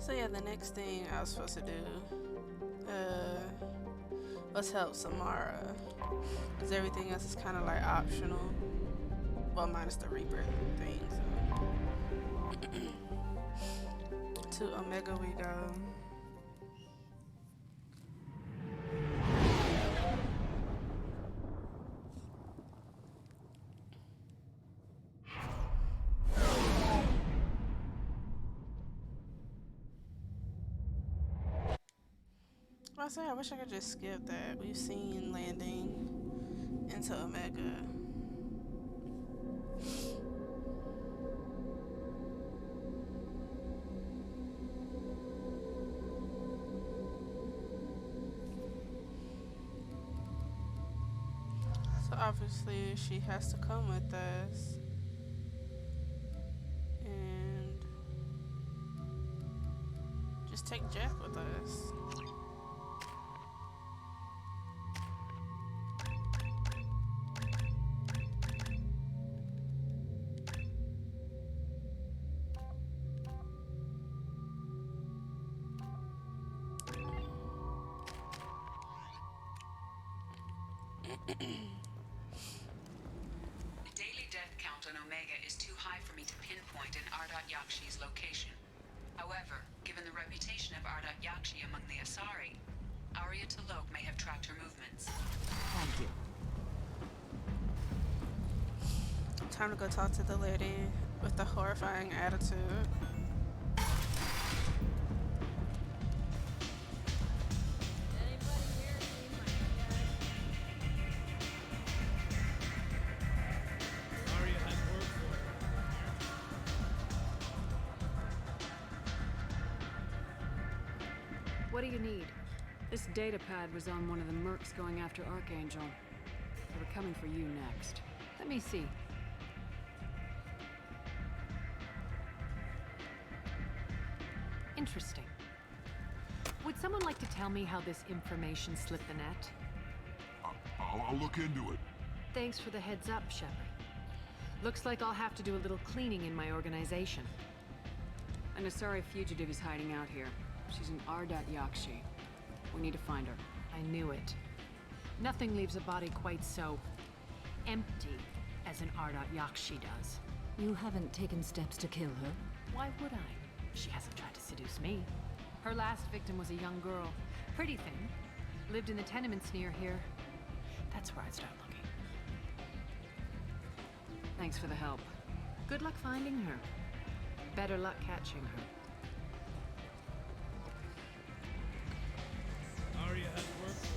So yeah, the next thing I was supposed to do was help Samara, because everything else is kind of like optional. Well, minus the Reaper thing. So to Omega we go. I wish I could just skip that. We've seen landing into Omega. So obviously she has to come with us. And just take Jeff with us. The daily death count on Omega is too high for me to pinpoint an Ardat Yakshi's location. However, given the reputation of Ardat Yakshi among the Asari, Arya T'Loak may have tracked her movements. Thank you. Time to go talk to the lady with the horrifying attitude. What do you need? This data pad was on one of the mercs going after Archangel. They were coming for you next. Let me see. Interesting. Would someone like to tell me how this information slipped the net? I'll look into it. Thanks for the heads up, Shepard. Looks like I'll have to do a little cleaning in my organization. An Asari fugitive is hiding out here. She's an Ardat Yakshi. We need to find her. I knew it. Nothing leaves a body quite so empty as an Ardat Yakshi does. You haven't taken steps to kill her? Why would I? She hasn't tried to seduce me. Her last victim was a young girl. Pretty thing. Lived in the tenements near here. That's where I'd start looking. Thanks for the help. Good luck finding her. Better luck catching her. Arya has work for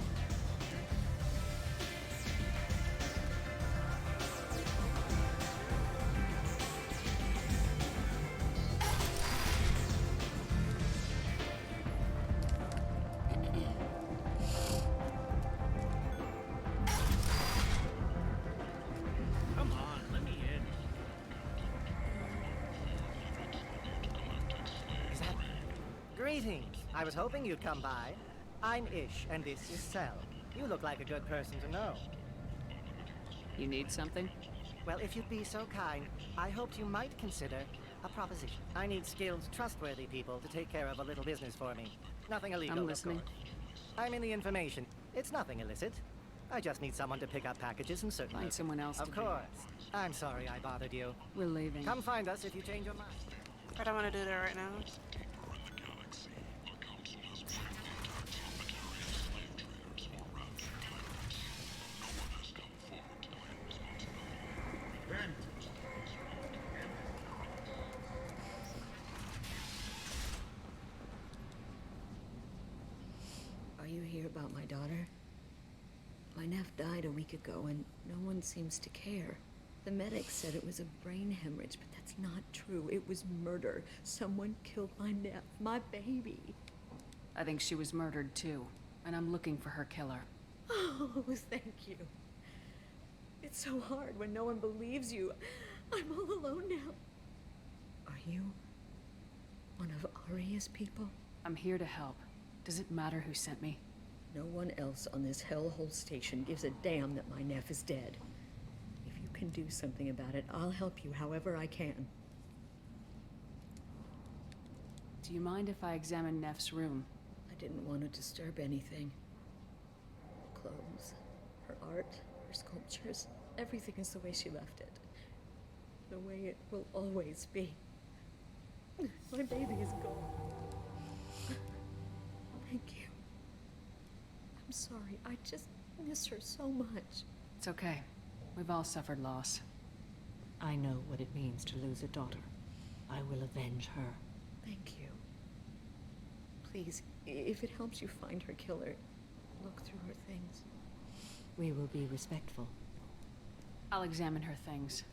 Come on, let me in. Is that... Greetings. I was hoping you'd come by. I'm Ish, and this is Sel. You look like a good person to know. You need something? Well, if you'd be so kind, I hoped you might consider a proposition. I need skilled, trustworthy people to take care of a little business for me. Nothing illegal, I'm of listening. course. I'm in the information. It's nothing illicit. I just need someone to pick up packages and certain... Find someone else to Of do it. course. I'm sorry I bothered you. We're leaving. Come find us if you change your mind. I don't want to do that right now. Around the galaxy, our council has made contacts on material slave traders or rapture pirates. No one has come forward to claim responsibility. Are you here about my daughter? My nephew died a week ago and no one seems to care. The medics said it was a brain hemorrhage, but that's not true. It was murder. Someone killed my nephew, my baby. I think she was murdered too, and I'm looking for her killer. Oh, thank you. It's so hard when no one believes you. I'm all alone now. Are you one of Arya's people? I'm here to help. Does it matter who sent me? No one else on this hellhole station gives a damn that my nephew is dead. If you can do something about it, I'll help you however I can. Do you mind if I examine Neff's room? I didn't want to disturb anything. Clothes, her art, her sculptures, everything is the way she left it. The way it will always be. My baby is gone. Thank you. I'm sorry, I just miss her so much. It's okay. We've all suffered loss. I know what it means to lose a daughter. I will avenge her. Thank you. Please, if it helps you find her killer, look through her things. We will be respectful. I'll examine her things.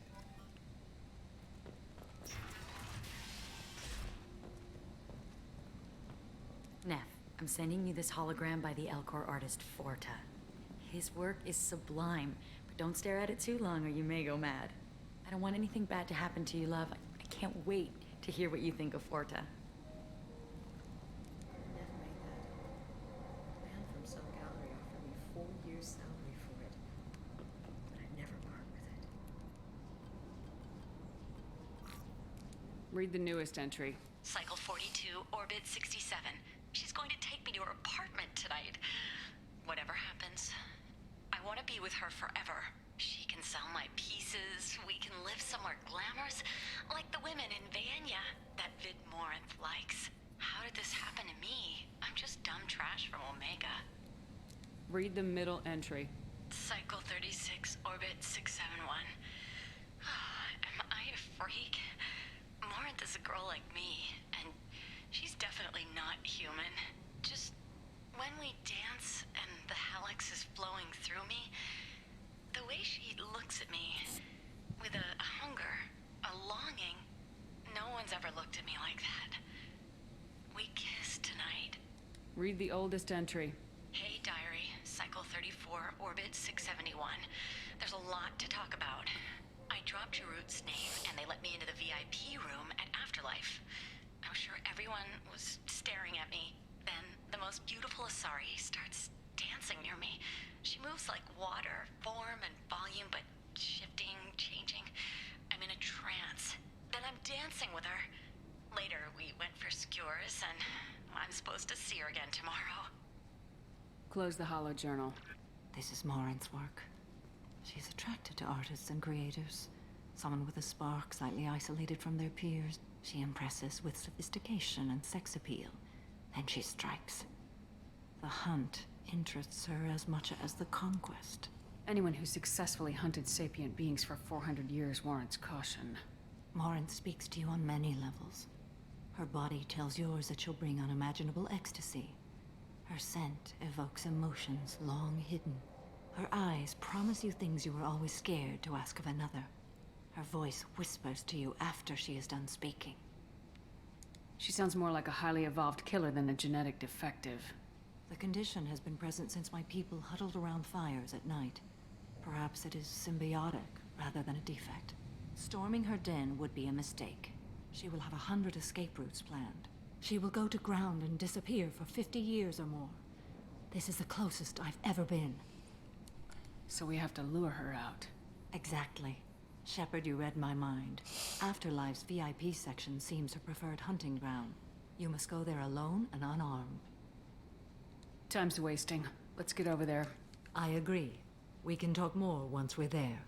Neff, I'm sending you this hologram by the Elcor artist Forta. His work is sublime, but don't stare at it too long or you may go mad. I don't want anything bad to happen to you, love. I can't wait to hear what you think of Forta. Neff made that. The man from some gallery offered me 4 years' salary for it. But I'd never part with it. Read the newest entry. Cycle 42, Orbit 67. She's going to take me to her apartment tonight. Whatever happens, I want to be with her forever. She can sell my pieces. We can live somewhere glamorous, like the women in Vanya that Vid Morinth likes. How did this happen to me? I'm just dumb trash from Omega. Read the middle entry. Cycle 36, Orbit 671. Am I a freak? Morinth is a girl like me, and she's definitely not human. Just when we dance and the helix is flowing through me, the way she looks at me with a hunger, a longing, no one's ever looked at me like that. We kissed tonight. Read the oldest entry. Hey, diary, Cycle 34, Orbit 671. There's a lot to talk about. I dropped Jarut's name, and they let me into the VIP room at Afterlife. I'm sure everyone was staring at me. Then the most beautiful Asari starts dancing near me. She moves like water, form and volume, but shifting, changing. I'm in a trance. Then I'm dancing with her. Later, we went for skewers, and I'm supposed to see her again tomorrow. Close the hollow journal. This is Morinth's work. She's attracted to artists and creators. Someone with a spark, slightly isolated from their peers. She impresses with sophistication and sex appeal. Then she strikes. The hunt interests her as much as the conquest. Anyone who successfully hunted sapient beings for 400 years warrants caution. Morinth speaks to you on many levels. Her body tells yours that she'll bring unimaginable ecstasy. Her scent evokes emotions long hidden. Her eyes promise you things you were always scared to ask of another. Her voice whispers to you after she is done speaking. She sounds more like a highly evolved killer than a genetic defective. The condition has been present since my people huddled around fires at night. Perhaps it is symbiotic rather than a defect. Storming her den would be a mistake. She will have 100 escape routes planned. She will go to ground and disappear for 50 years or more. This is the closest I've ever been. So we have to lure her out. Exactly. Shepard, you read my mind. Afterlife's VIP section seems her preferred hunting ground. You must go there alone and unarmed. Time's wasting. Let's get over there. I agree. We can talk more once we're there.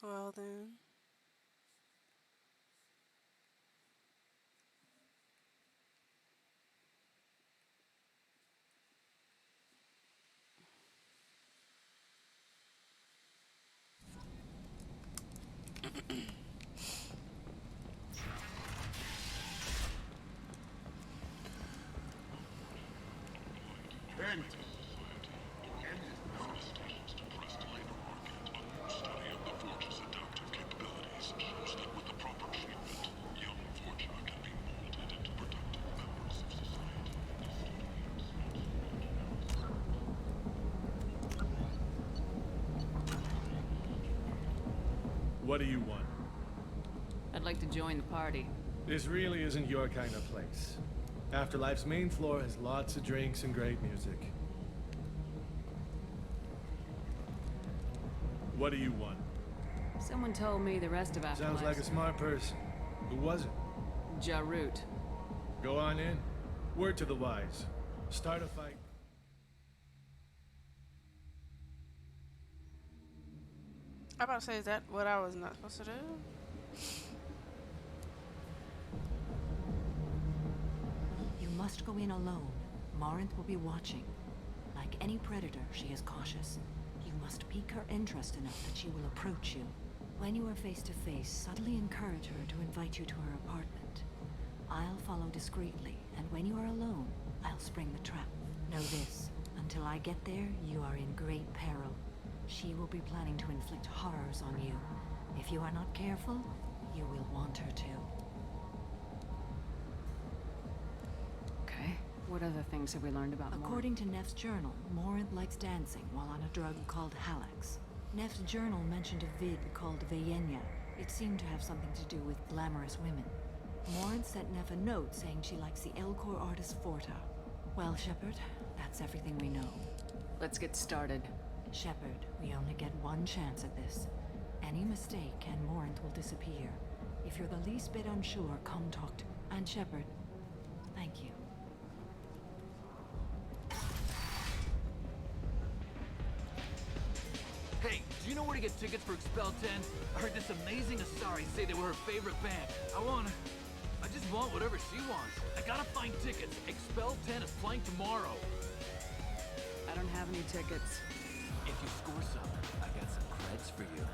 Well then. Study of the Forge's adaptive capabilities shows that with the proper treatment, young Forja can be molded into productive members of society. What do you want? I'd like to join the party. This really isn't your kind of place. Afterlife's main floor has lots of drinks and great music. What do you want? Someone told me the rest of Afterlife. Sounds like a smart person. Who was it? Jarut. Go on in. Word to the wise. Start a fight. I'm about to say, is that what I was not supposed to do? You must go in alone. Morinth will be watching. Like any predator, she is cautious. You must pique her interest enough that she will approach you. When you are face to face, subtly encourage her to invite you to her apartment. I'll follow discreetly, and when you are alone, I'll spring the trap. Know this, until I get there, you are in great peril. She will be planning to inflict horrors on you. If you are not careful, you will want her to. Okay. What other things have we learned about Morinth? According to Neff's journal, Morinth likes dancing while on a drug called Halax. Neff's journal mentioned a vid called Vayenya. It seemed to have something to do with glamorous women. Morinth sent Neff a note saying she likes the Elcor artist Forta. Well, Shepard, that's everything we know. Let's get started. Shepard, we only get one chance at this. Any mistake and Morinth will disappear. If you're the least bit unsure, come talk to me. And Shepard, thank you. Hey, do you know where to get tickets for Expel 10? I heard this amazing Asari say they were her favorite band. I just want whatever she wants. I gotta find tickets. Expel 10 is playing tomorrow. I don't have any tickets. If you score some, I got some creds for you.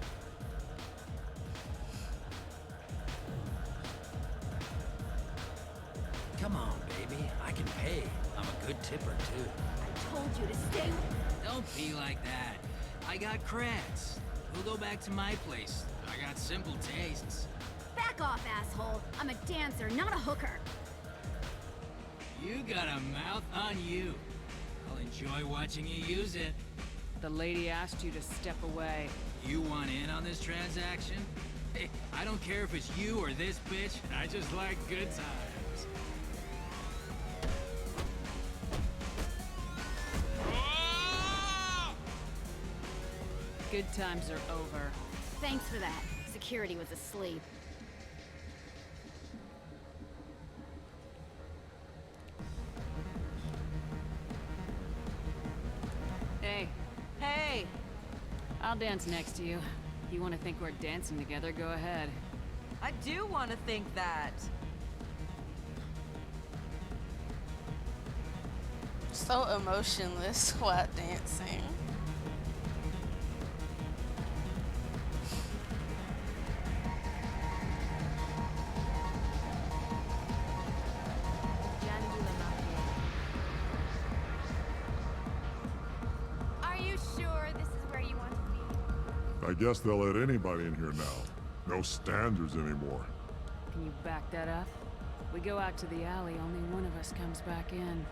Come on, baby. I can pay. I'm a good tipper, too. I told you to stay. Don't be like that. I got creds. We'll go back to my place. I got simple tastes. Back off, asshole. I'm a dancer, not a hooker. You got a mouth on you. I'll enjoy watching you use it. The lady asked you to step away. You want in on this transaction? Hey, I don't care if it's you or this bitch. I just like good times. Good times are over. Thanks for that. Security was asleep. Hey. Hey! I'll dance next to you. You want to think we're dancing together, go ahead. I do want to think that. So emotionless while dancing. Are you sure this is where you want to be? I guess they'll let anybody in here now. No standards anymore. Can you back that up? We go out to the alley, only one of us comes back in.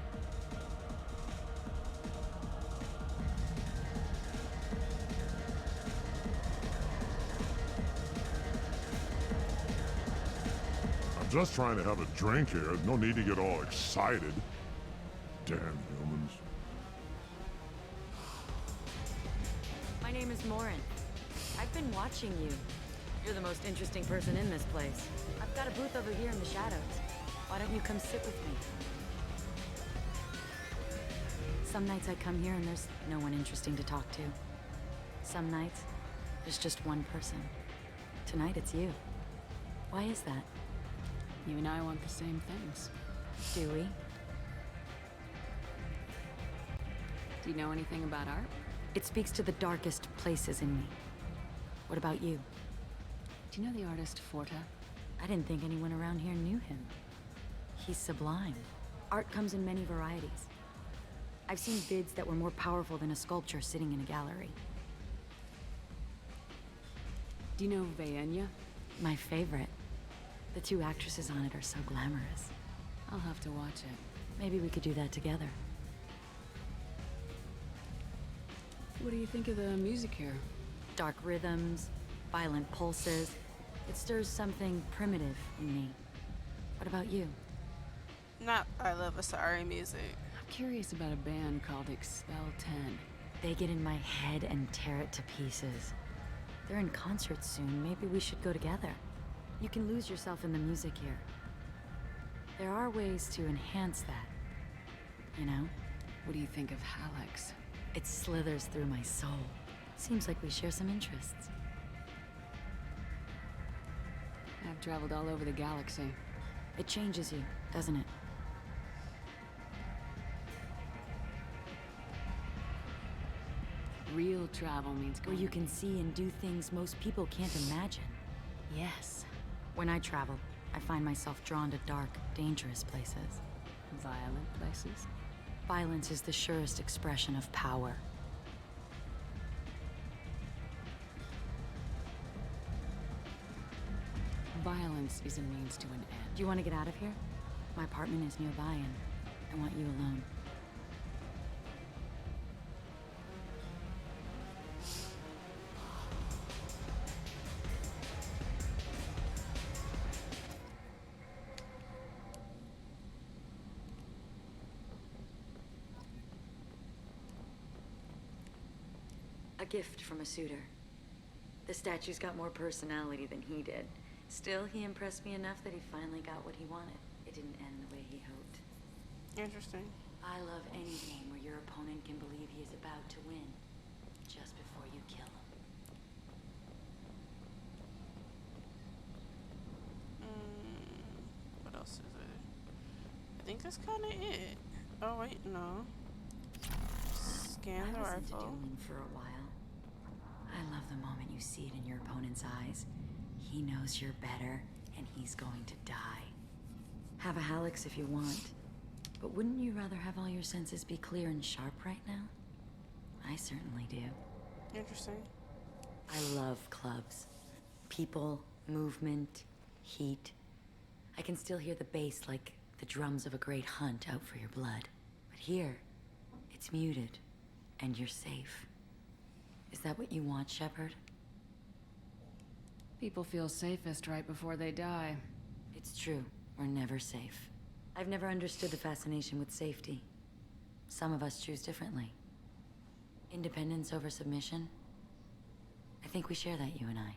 I'm just trying to have a drink here. No need to get all excited. Damn humans. My name is Morinth. I've been watching you. You're the most interesting person in this place. I've got a booth over here in the shadows. Why don't you come sit with me? Some nights I come here and there's no one interesting to talk to. Some nights, there's just one person. Tonight it's you. Why is that? You and I want the same things. Do we? Do you know anything about art? It speaks to the darkest places in me. What about you? Do you know the artist Forta? I didn't think anyone around here knew him. He's sublime. Art comes in many varieties. I've seen vids that were more powerful than a sculpture sitting in a gallery. Do you know Vayenya? My favorite. The two actresses on it are so glamorous. I'll have to watch it. Maybe we could do that together. What do you think of the music here? Dark rhythms, violent pulses. It stirs something primitive in me. What about you? Not I love Asari music. I'm curious about a band called Expel 10. They get in my head and tear it to pieces. They're in concert soon. Maybe we should go together. You can lose yourself in the music here. There are ways to enhance that. You know? What do you think of Hallex? It slithers through my soul. Seems like we share some interests. I've traveled all over the galaxy. It changes you, doesn't it? Real travel means where you can see and do things most people can't imagine. Yes. When I travel, I find myself drawn to dark, dangerous places. Violent places? Violence is the surest expression of power. Violence is a means to an end. Do you want to get out of here? My apartment is nearby and I want you alone. A gift from a suitor. The statue's got more personality than he did. Still, he impressed me enough that he finally got what he wanted. It didn't end the way he hoped. Interesting. I love any game where your opponent can believe he is about to win, just before you kill him. What else is it? I think that's kind of it. Oh wait, no. Scan the I was into rifle. dueling for a while. I love the moment you see it in your opponent's eyes. He knows you're better, and he's going to die. Have a Hallex if you want, but wouldn't you rather have all your senses be clear and sharp right now? I certainly do. Interesting. I love clubs. People, movement, heat. I can still hear the bass like the drums of a great hunt out for your blood. But here, it's muted, and you're safe. Is that what you want, Shepard? People feel safest right before they die. It's true. We're never safe. I've never understood the fascination with safety. Some of us choose differently. Independence over submission? I think we share that, you and I.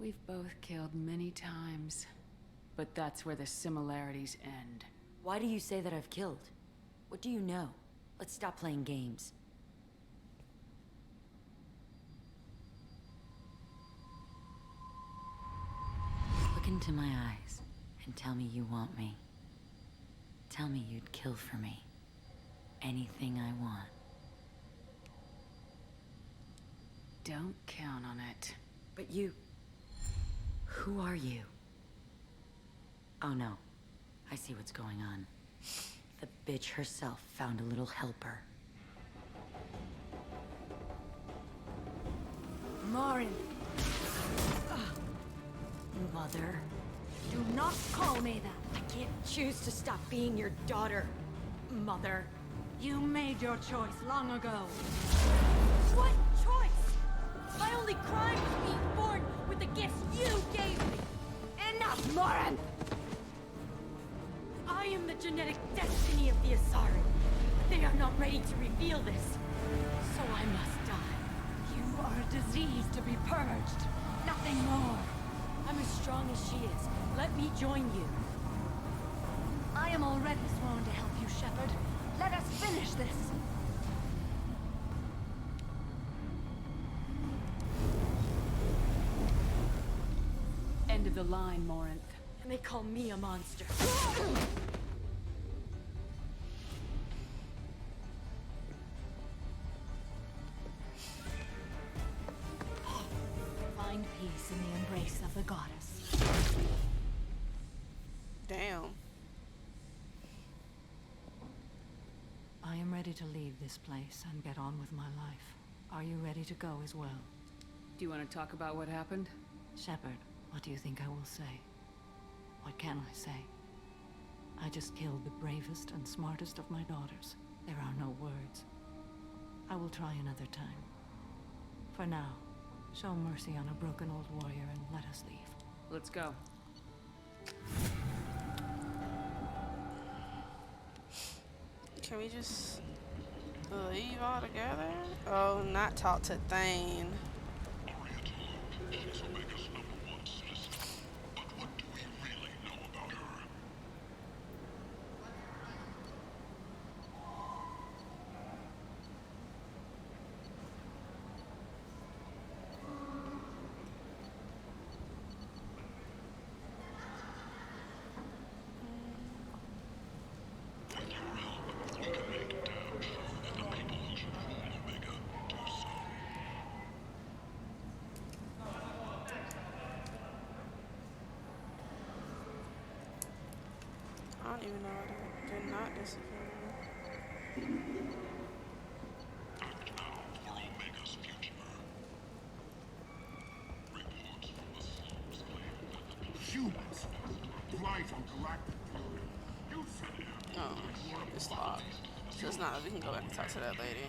We've both killed many times, but that's where the similarities end. Why do you say that I've killed? What do you know? Let's stop playing games. Look into my eyes and tell me you want me. Tell me you'd kill for me. Anything I want. Don't count on it. But you... Who are you? Oh no. I see what's going on. The bitch herself found a little helper. Morin. Mother. Do not call me that. I can't choose to stop being your daughter, Mother. You made your choice long ago. What choice? My only crime was being born with the gifts you gave me. Enough, Morin! I am the genetic destiny of the Asari. They are not ready to reveal this, so I must die. You are a disease to be purged. Nothing more. I'm as strong as she is. Let me join you. I am already sworn to help you, Shepard. Let us finish this. End of the line, Morinth. And they call me a monster. Find peace in the embrace of the goddess. Damn. I am ready to leave this place and get on with my life. Are you ready to go as well? Do you want to talk about what happened? Shepard, what do you think I will say? What can I say? I just killed the bravest and smartest of my daughters. There are no words. I will try another time. For now, show mercy on a broken old warrior and let us leave. Let's go. Can we just leave altogether? Oh, not talk to Thane. Oriental don't even know why they did not disappear. Act now for Omega's future. Reports from the slums claim that the Humans! Life on Galactic Fury. You said it. Oh, it's locked. So it's not. We can go back and talk to that lady.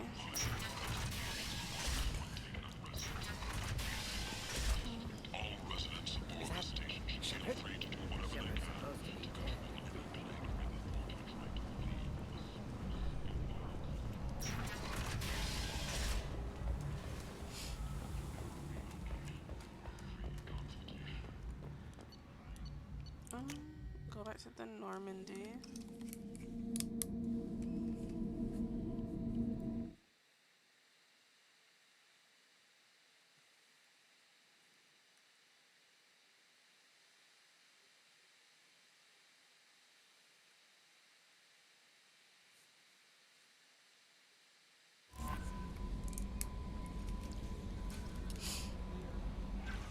all residents aboard the station should feel free to do whatever they want. Go back to the Normandy.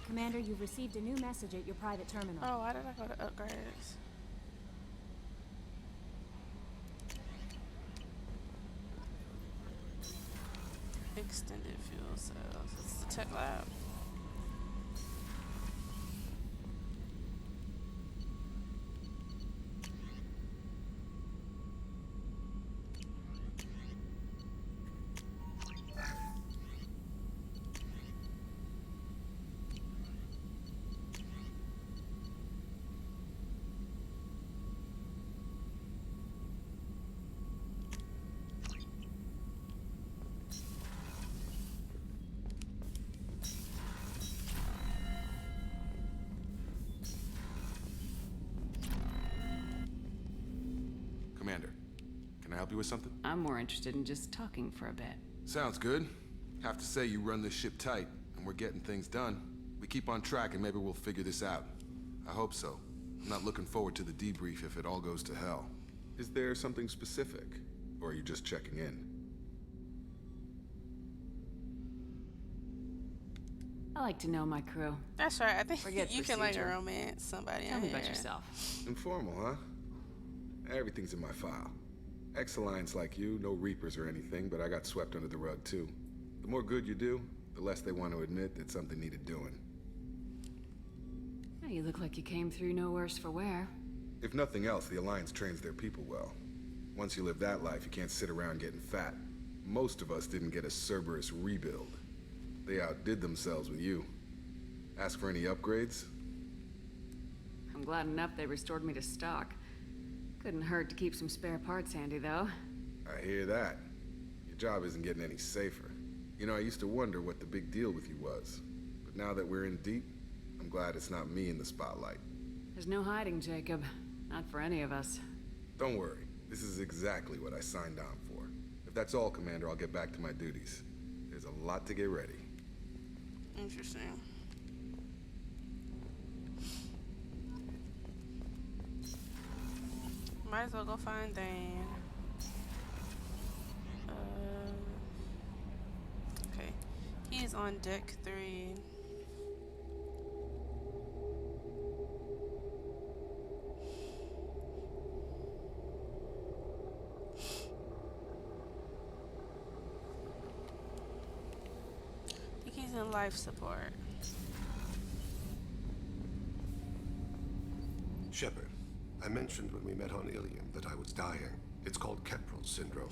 Commander, you've received a new message at your private terminal. Oh, why did I go to upgrades? Extended fuel cells. This is the tech lab. Commander, can I help you with something? I'm more interested in just talking for a bit. Sounds good. Have to say you run this ship tight, and we're getting things done. We keep on track and maybe we'll figure this out. I hope so. I'm not looking forward to the debrief if it all goes to hell. Is there something specific? Or are you just checking in? I like to know my crew. That's right. I think Forget you can like procedure. romance somebody. Tell out me here. about yourself. Informal, huh? Everything's in my file. Ex-Alliance like you, no Reapers or anything, but I got swept under the rug too. The more good you do, the less they want to admit that something needed doing. Yeah, you look like you came through no worse for wear. If nothing else, the Alliance trains their people well. Once you live that life, you can't sit around getting fat. Most of us didn't get a Cerberus rebuild. They outdid themselves with you. Ask for any upgrades? I'm glad enough they restored me to stock. Couldn't hurt to keep some spare parts handy, though. I hear that. Your job isn't getting any safer. You know, I used to wonder what the big deal with you was. But now that we're in deep, I'm glad it's not me in the spotlight. There's no hiding, Jacob. Not for any of us. Don't worry. This is exactly what I signed on for. If that's all, Commander, I'll get back to my duties. There's a lot to get ready. Interesting. Might as well go find Dane. Okay. He's on deck 3. I think he's in life support. Shepard, I mentioned when we met on Ilium that I was dying. It's called Keprel syndrome.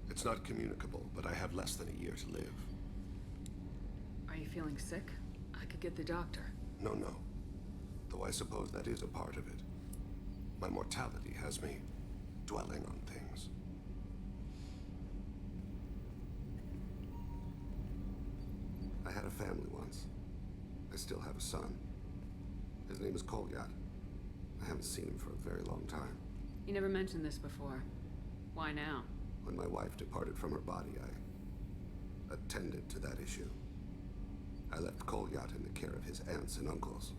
It's not communicable, but I have less than a year to live. Are you feeling sick? I could get the doctor. No. Though I suppose that is a part of it. My mortality has me dwelling on things. I had a family once. I still have a son. His name is Kolyat. I haven't seen him for a very long time. You never mentioned this before. Why now? When my wife departed from her body, I attended to that issue. I left Kolyat in the care of his aunts and uncles.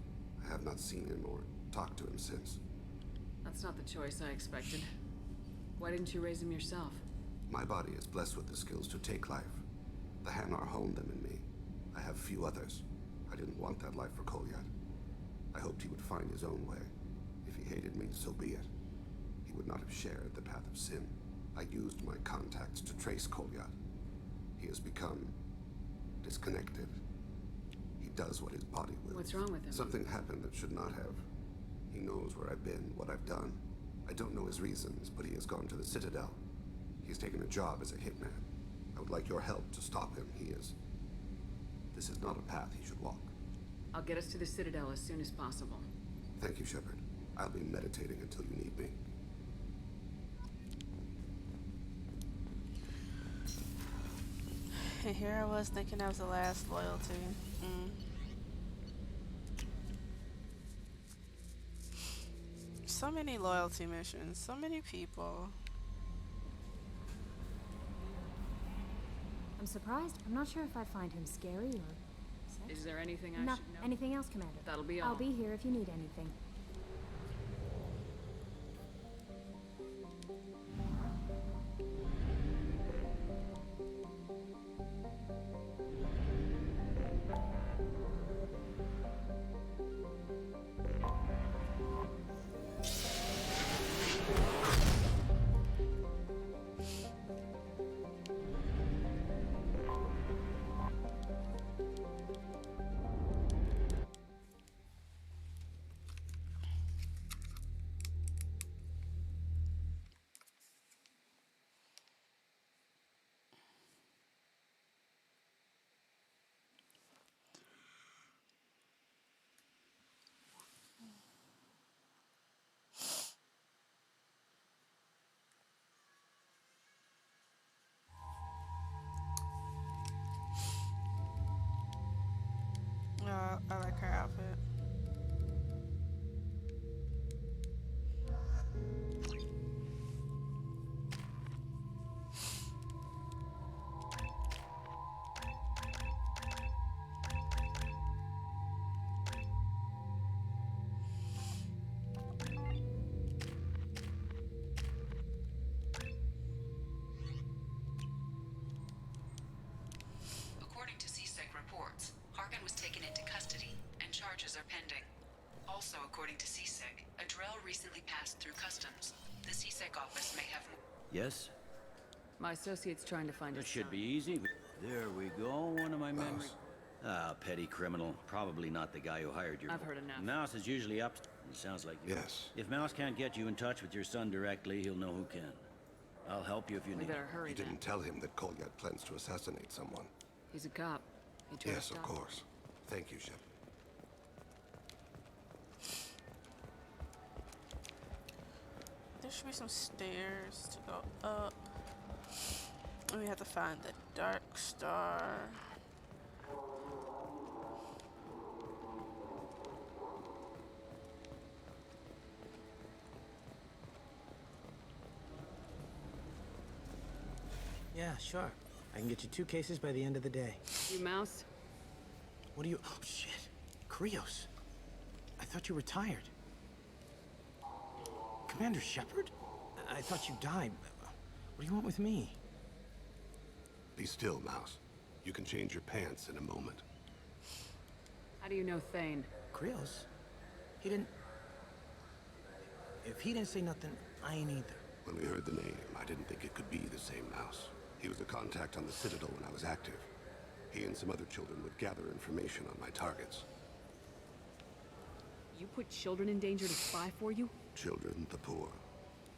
I have not seen him or talked to him since. That's not the choice I expected. Why didn't you raise him yourself? My body is blessed with the skills to take life. The Hanar honed them in me. I have few others. I didn't want that life for Kolyat. I hoped he would find his own way. If he hated me, so be it. He he would not have shared the path of sin. I used my contacts to trace Kolyat. He has become disconnected. He does what his body wills. What's wrong with him? Something happened that should not have. He knows where I've been, what I've done. I don't know his reasons, but he has gone to the Citadel. He's taken a job as a hitman. I would like your help to stop him. This is not a path he should walk. I'll get us to the Citadel as soon as possible. Thank you, Shepard. I'll be meditating until you need me. And here I was thinking that was the last loyalty. So many loyalty missions, so many people. I'm surprised. I'm not sure if I find him scary or... Is there anything I No, should know? anything else, Commander? That'll be all. I'll be here if you need anything. I like her outfit. According to CSEC reports, Harkin was taken into custody and charges are pending. Also, according to CSEC, a Drell recently passed through customs. The CSEC office may have... Yes? My associate's trying to find It his should son. be easy. There we go, one of my memories. Ah, petty criminal. Probably not the guy who hired you. I've heard enough. Mouse is usually up. It sounds like you. Yes. If Mouse can't get you in touch with your son directly, he'll know who can. I'll help you if you We need. better hurry You then. didn't tell him that Kolyat plans to assassinate someone. He's a cop. He tried to Yes, of stop him. course. Thank you, Shepard. There should be some stairs to go up. And we have to find the Dark Star. Yeah, sure. I can get you 2 cases by the end of the day. You Mouse? What do you... Oh, shit. Krios. I thought you retired. Commander Shepard? I thought you died. What do you want with me? Be still, Mouse. You can change your pants in a moment. How do you know Thane? Krios? He didn't... If he didn't say nothing, I ain't either. When we heard the name, I didn't think it could be the same Mouse. He was a contact on the Citadel when I was active. He and some other children would gather information on my targets. You put children in danger to spy for you? Children, the poor.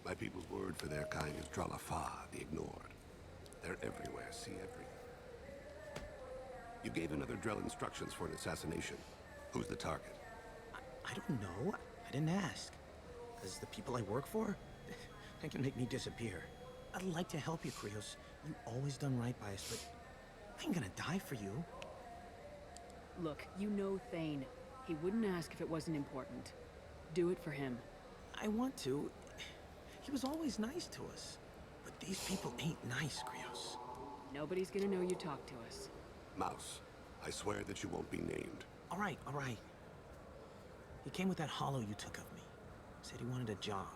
My people's word for their kind is Dralafa, the ignored. They're everywhere, see everything. You gave another Drell instructions for an assassination. Who's the target? I don't know. I didn't ask. Because the people I work for, they can make me disappear. I'd like to help you, Krios. You always done right by us, but I ain't gonna die for you. Look, you know Thane. He wouldn't ask if it wasn't important. Do it for him. I want to. He was always nice to us. But these people ain't nice, Krios. Nobody's gonna know you talked to us. Mouse, I swear that you won't be named. All right, all right. He came with that hollow you took of me. Said he wanted a job.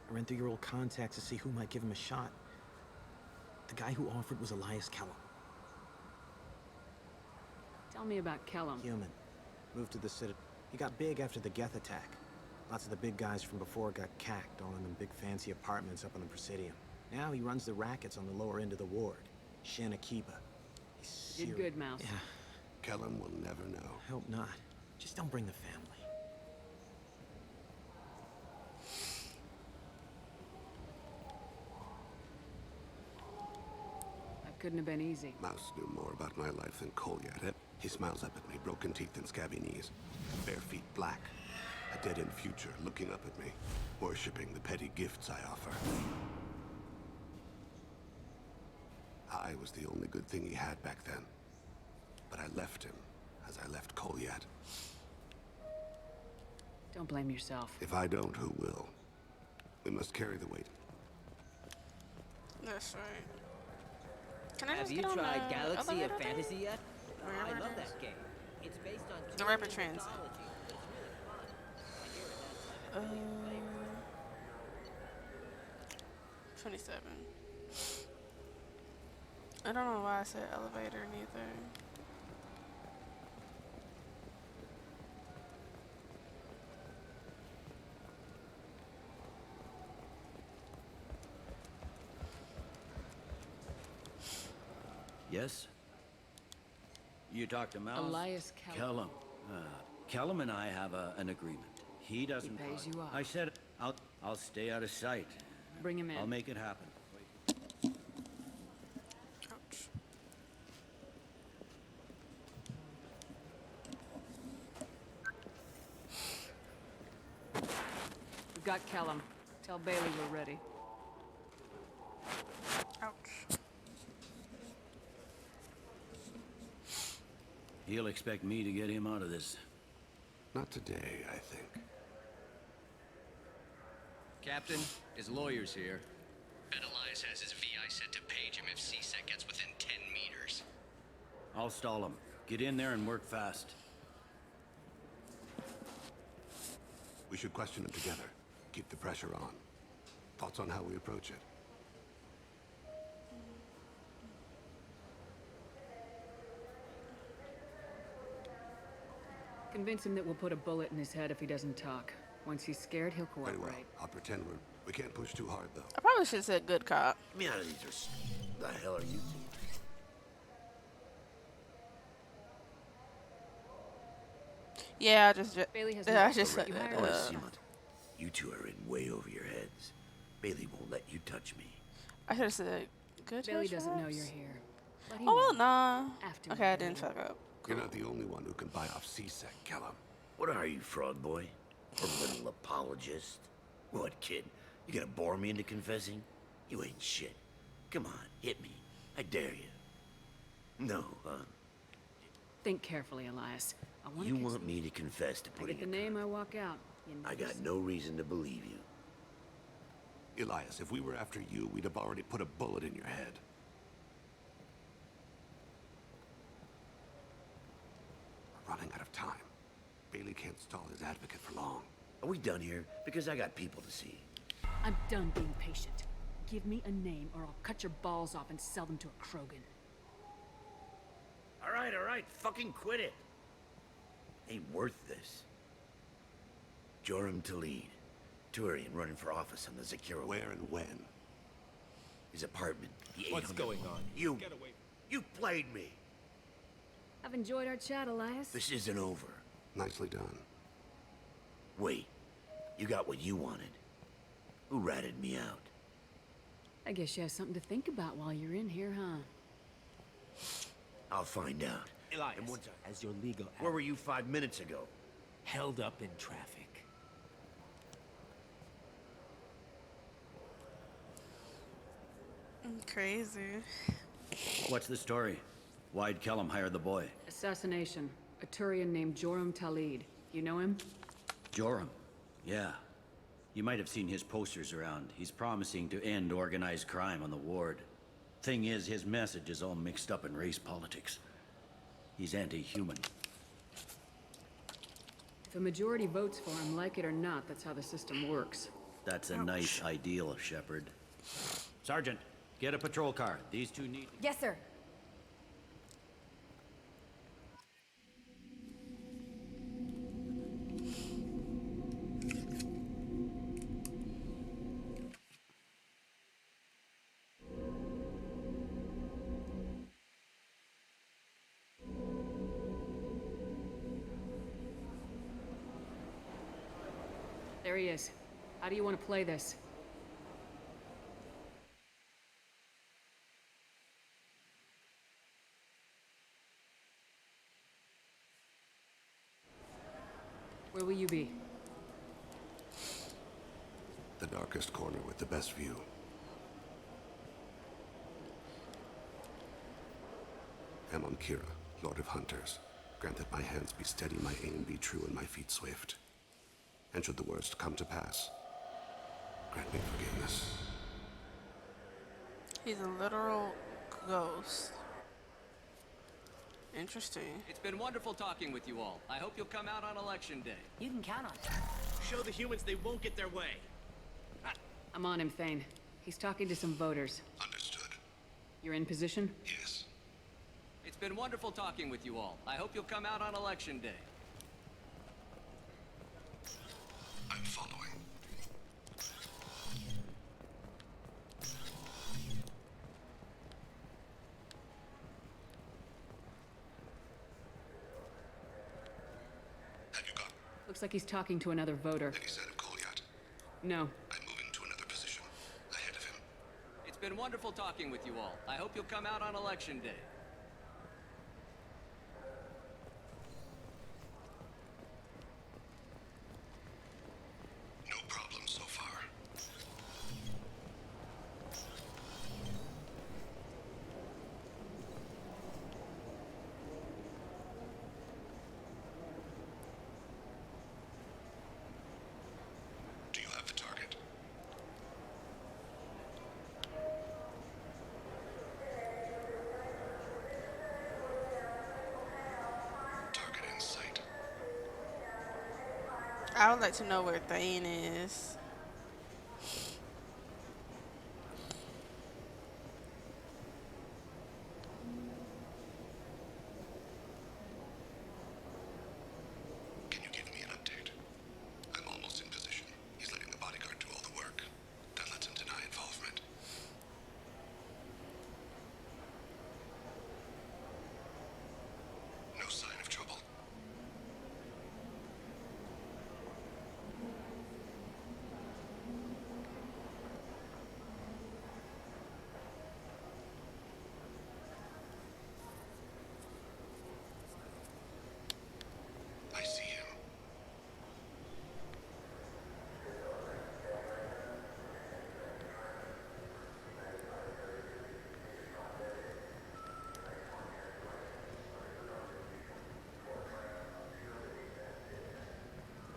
I ran through your old contacts to see who might give him a shot. The guy who offered was Elias Kellum. Tell me about Kellum. Human. Moved to the Citadel. He got big after the Geth attack. Lots of the big guys from before got cacked, all in them big fancy apartments up on the Presidium. Now he runs the rackets on the lower end of the ward. Shin Akiba. Did good, Mouse. Yeah. Kellum will never know. Hope not. Just don't bring the family. That couldn't have been easy. Mouse knew more about my life than Kolyat. He smiles up at me, broken teeth and scabby knees. Bare feet black. A dead-end future looking up at me, worshipping the petty gifts I offer. I was the only good thing he had back then. But I left him, as I left Kolyat. Don't blame yourself. If I don't, who will? We must carry the weight. That's right. Can I Have just you get on tried the Galaxy of elevator thing? Fantasy yet? I Wherever love it is. that game. It's based on The Rapid Transit. 27. I don't know why I said elevator neither. Yes? You talked to Mouse? Elias Kellum. Kellum and I have an agreement. He doesn't pays you off. I said I'll stay out of sight. Bring him in. I'll make it happen. Ouch. We've got Kellum. Tell Bailey we're ready. Ouch. He'll expect me to get him out of this. Not today, I think. Captain, his lawyer's here. Bet Elias has his VI set to page him if CSEC gets within 10 meters. I'll stall him. Get in there and work fast. We should question him together. Keep the pressure on. Thoughts on how we approach it? Convince him that we'll put a bullet in his head if he doesn't talk. Once he's scared, he'll cooperate. Very well. I'll pretend we can't push too hard, though. I probably should have said good cop. Get me out of these. The hell are you two? Yeah, I just Bailey has yeah, I no just right. said You that. hired us. You two are in way over your heads. Bailey won't let you touch me. I should have said good. Bailey touch, doesn't know perhaps? you're here. But he Oh well, will. nah. After Okay, I we didn't leave. fuck up. You're not the only one who can buy off CSEC, Kellum. What are you, fraud boy? A little apologist? What, kid? You gonna bore me into confessing? You ain't shit. Come on, hit me. I dare you. No, huh? Think carefully, Elias. I want You want me to confess to I putting get the name, I walk out. You I never got no reason to believe you. Elias, if we were after you, we'd have already put a bullet in your head. We're running out of time. Bailey can't stall his advocate for long. Are we done here? Because I got people to see. I'm done being patient. Give me a name or I'll cut your balls off and sell them to a Krogan. All right, fucking quit it. Ain't worth this. Joram Talid, Turian running for office on the Zakira. Where and when? His apartment. The What's 800 going on? You, Get away. you played me. I've enjoyed our chat, Elias. This isn't over. Nicely done. Wait, you got what you wanted. Who ratted me out? I guess you have something to think about while you're in here, huh? I'll find out. Elias, And once as your legal Where were you 5 minutes ago? held up in traffic. Crazy. What's the story? Why'd Kellum hire the boy? Assassination. A Turian named Joram Talid. You know him? Joram. Yeah. You might have seen his posters around. He's promising to end organized crime on the ward. Thing is, his message is all mixed up in race politics. He's anti-human. If a majority votes for him, like it or not, that's how the system works. That's a nice ideal, Shepard. Sergeant, get a patrol car. These two need... Yes, sir. There he is. How do you want to play this? Where will you be? The darkest corner with the best view. Amon Kira, Lord of Hunters. Grant that my hands be steady, my aim be true, and my feet swift. And should the worst come to pass, grant me forgiveness. He's a literal ghost. Interesting. It's been wonderful talking with you all. I hope you'll come out on election day. You can count on it. Show the humans they won't get their way. I'm on him, Thane. He's talking to some voters. Understood. You're in position? Yes. It's been wonderful talking with you all. I hope you'll come out on election day. I'm following. Have you got? Looks like he's talking to another voter. Any sign of Kolyat? No. I'm moving to another position. Ahead of him. It's been wonderful talking with you all. I hope you'll come out on election day. No problem so far. Do you have the target? Target in sight. I would like to know where Thane is. Can you give me an update? I'm almost in position. He's letting the bodyguard do all the work. That lets him deny involvement. No sign of trouble. I see him.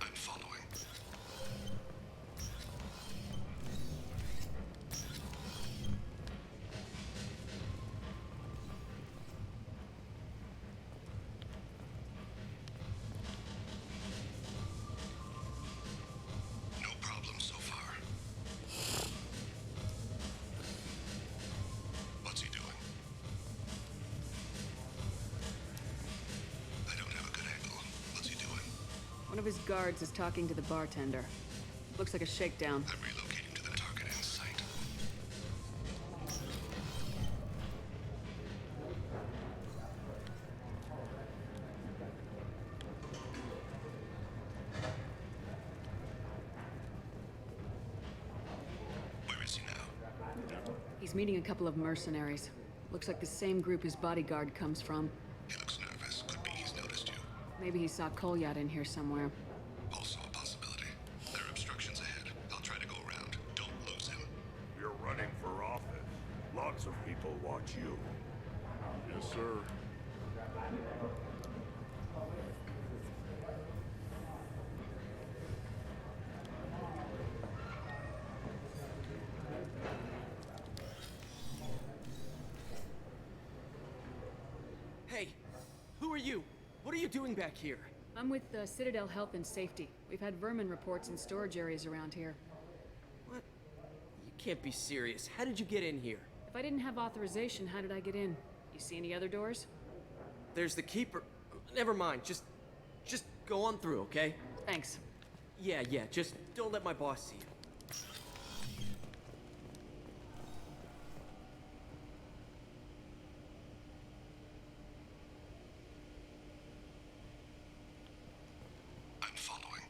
I'm following. No problem so far. What's he doing? I don't have a good angle. What's he doing? One of his guards is talking to the bartender. Looks like a shakedown. I'm relocating to the target in sight. Where is he now? He's meeting a couple of mercenaries. Looks like the same group his bodyguard comes from. He looks nervous. Could be he's noticed you. Maybe he saw Kolyat in here somewhere. Also a possibility. There are obstructions ahead. I'll try to go around. Don't lose him. You're running for office. Lots of people watch you. Yes, sir. Hey, who are you? What are you doing back here? I'm with Citadel Health and Safety. We've had vermin reports in storage areas around here. What? You can't be serious. How did you get in here? If I didn't have authorization, how did I get in? You see any other doors? There's the keeper. Never mind. Just go on through, okay? Thanks. Yeah, just don't let my boss see you. I'm following.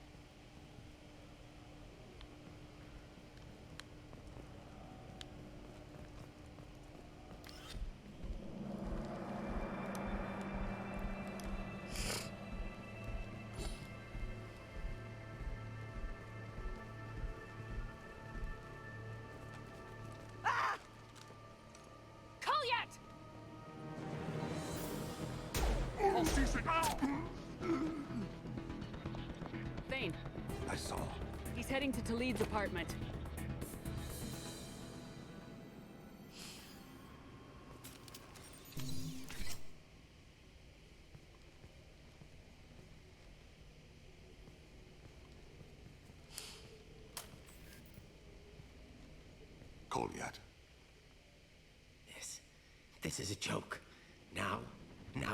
Thane, I saw. he's heading to Talid's apartment. Kolyat. This is a joke. Now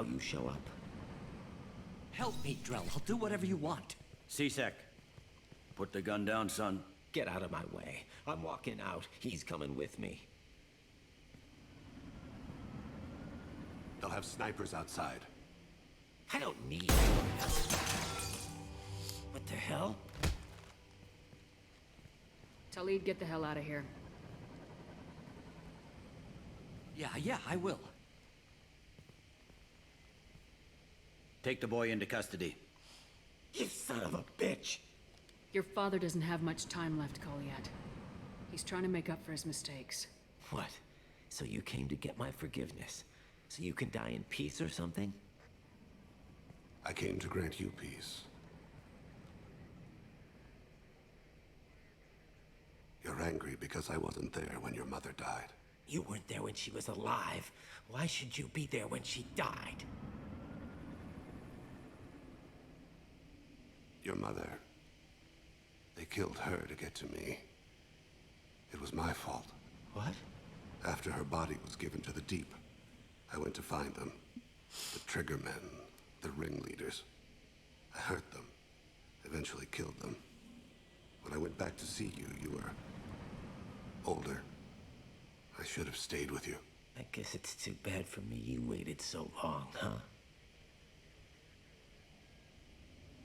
you show up. Help me, Drell. I'll do whatever you want. C-Sec, put the gun down, son. Get out of my way. I'm walking out. He's coming with me. They'll have snipers outside. I don't need anyone else. What the hell? Talid, get the hell out of here. Yeah, I will. Take the boy into custody. You son of a bitch! Your father doesn't have much time left, Kolyat. He's trying to make up for his mistakes. What? So you came to get my forgiveness? So you can die in peace or something? I came to grant you peace. You're angry because I wasn't there when your mother died. You weren't there when she was alive. Why should you be there when she died? Your mother. They killed her to get to me. It was my fault. What? After her body was given to the Deep, I went to find them. The Triggermen, the ringleaders. I hurt them. Eventually killed them. When I went back to see you, you were older. I should have stayed with you. I guess it's too bad for me you waited so long, huh?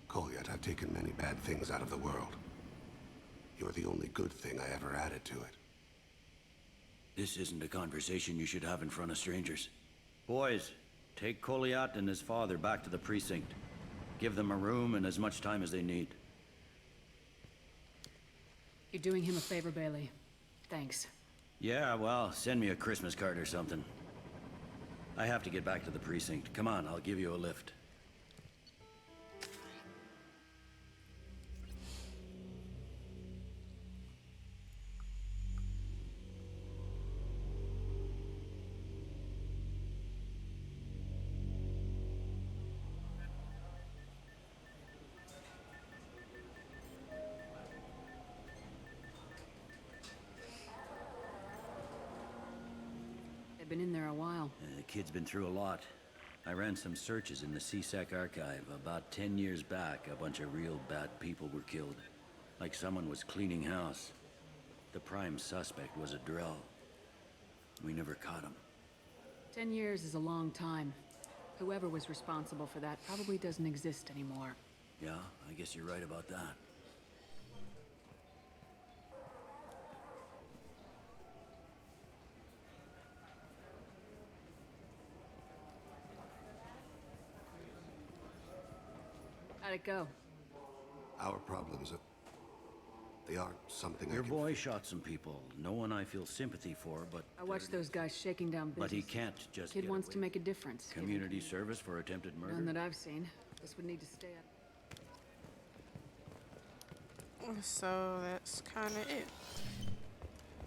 Kolyat, I've taken many bad things out of the world. You're the only good thing I ever added to it. This isn't a conversation you should have in front of strangers. Boys, take Kolyat and his father back to the precinct. Give them a room and as much time as they need. You're doing him a favor, Bailey. Thanks. Yeah, well, send me a Christmas card or something. I have to get back to the precinct. Come on, I'll give you a lift. Been in there a while. The kid's been through a lot. I ran some searches in the C-Sec archive. About 10 years back, a bunch of real bad people were killed. Like someone was cleaning house. The prime suspect was a Drell. We never caught him. 10 years is a long time. Whoever was responsible for that probably doesn't exist anymore. Yeah, I guess you're right about that. How'd it go? Our problems they aren't something Your boy shot some people. No one I feel sympathy for, but... I watched those guys shaking down business. But he can't just Kid get wants away. to make a difference. Community service for attempted murder? None that I've seen. This would need to stay up. So that's kind of it.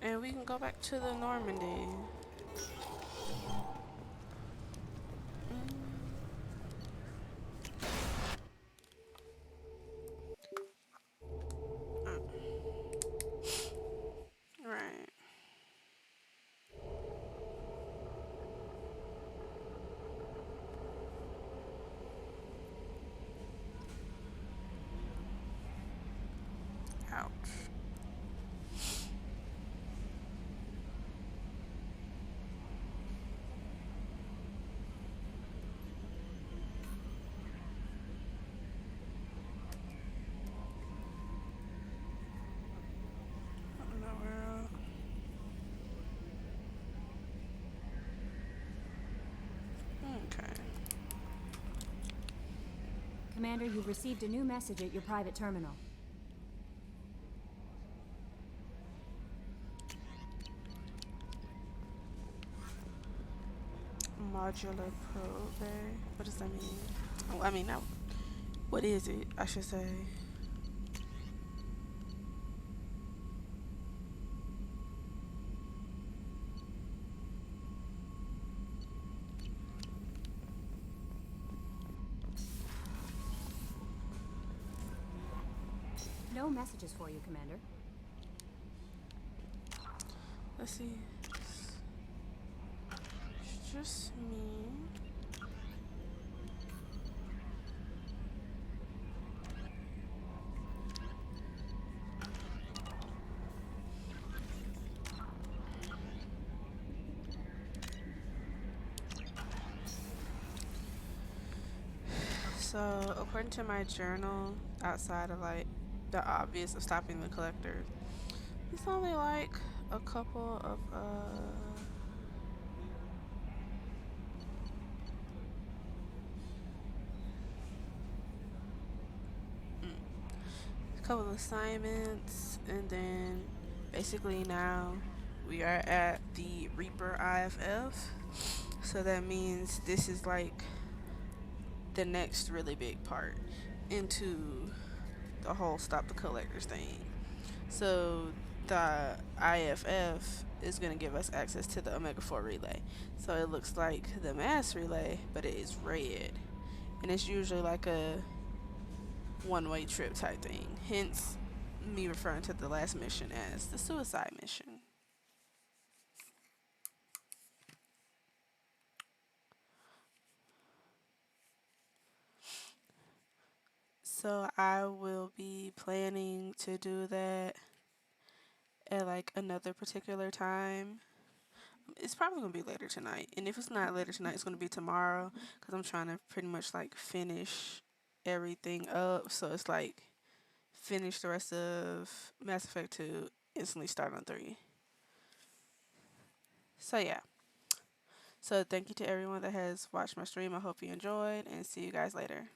And we can go back to the Normandy. Right. Ouch. I don't know where. Okay. Commander, you've received a new message at your private terminal. Modular probe. What does that mean? Oh, I mean, no. What is it? I should say. No messages for you, Commander. Let's see. It's just me. So, according to my journal, outside of like the obvious of stopping the collectors, it's only like a couple of a couple of assignments, and then basically now we are at the Reaper IFF. So that means this is like the next really big part into the whole stop the collectors thing. So the IFF is going to give us access to the Omega-4 relay. So it looks like the mass relay, but it is red. And it's usually like a one-way trip type thing. Hence me referring to the last mission as the suicide mission. So I will be planning to do that at like another particular time. It's probably gonna be later tonight, and if it's not later tonight, it's gonna be tomorrow, because I'm trying to pretty much like finish everything up. So it's like finish the rest of Mass Effect 2, instantly start on 3. So yeah. So thank you to everyone that has watched my stream. I hope you enjoyed, and see you guys later.